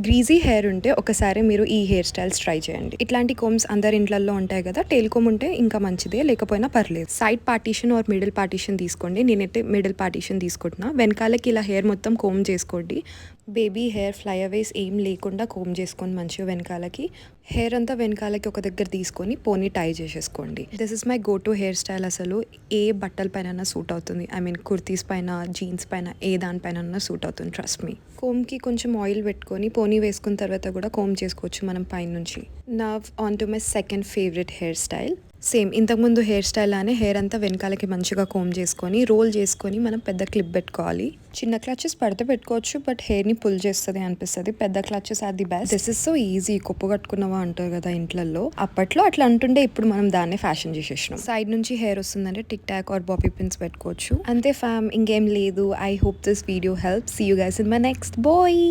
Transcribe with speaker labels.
Speaker 1: Greasy hair ఉంటే ఒకసారి మీరు ఈ హెయిర్ స్టైల్స్ ట్రై చేయండి. ఇట్లాంటి కోమ్స్ అందరి ఇంట్లలో ఉంటాయి కదా, టెయిల్ కోమ్ ఉంటే ఇంకా మంచిదే, లేకపోయినా పర్లేదు. Side partition or middle partition తీసుకోండి. నేనైతే మిడిల్ పార్టీషన్ తీసుకుంటున్నా. వెనకాలకి ఇలా హెయిర్ మొత్తం కోమ్ చేసుకోండి. బేబీ హెయిర్ ఫ్లైఅవేస్ ఏం లేకుండా కోమ్ చేసుకొని మంచిగా వెనకాలకి హెయిర్ అంతా వెనకాలకి ఒక దగ్గర తీసుకొని పోనీ టై చేసేసుకోండి. This is my go to hair style. అసలు ఏ బట్టల పైన సూట్ అవుతుంది. ఐ మీన్ కుర్తీస్ పైన, జీన్స్ పైన, ఏ దానిపైన సూట్ అవుతుంది. Trust me. కోమ్కి కొంచెం ఆయిల్ పెట్టుకొని పోనీ వేసుకున్న తర్వాత కూడా కోమ్ చేసుకోవచ్చు మనం పైనుంచి. Now on to my second favourite hair style. Same ఇంతకుముందు హెయిర్ స్టైల్ లానే హెయిర్ అంతా వెనకాలకి మంచిగా కోమ్ చేసుకొని రోల్ చేసుకొని మనం పెద్ద క్లిప్ పెట్టుకోవాలి. చిన్న క్లచెస్ పడితే పెట్టుకోవచ్చు, బట్ హెయిర్ని పుల్ చేస్తుంది అనిపిస్తుంది. పెద్ద clutches are the best. This is so easy. కొప్పు కట్టుకున్నవా అంటారు కదా ఇంట్లలో. అప్పట్లో అట్లా అంటుండే, ఇప్పుడు మనం దాన్నే ఫ్యాషన్ చేసేసినాం. సైడ్ నుంచి హెయిర్ వస్తుందంటే tic tac or bobby pins పెట్టుకోవచ్చు. అంతే ఫ్యామ్, ఇంకేం లేదు. I hope this video help. See you guys in my next bye.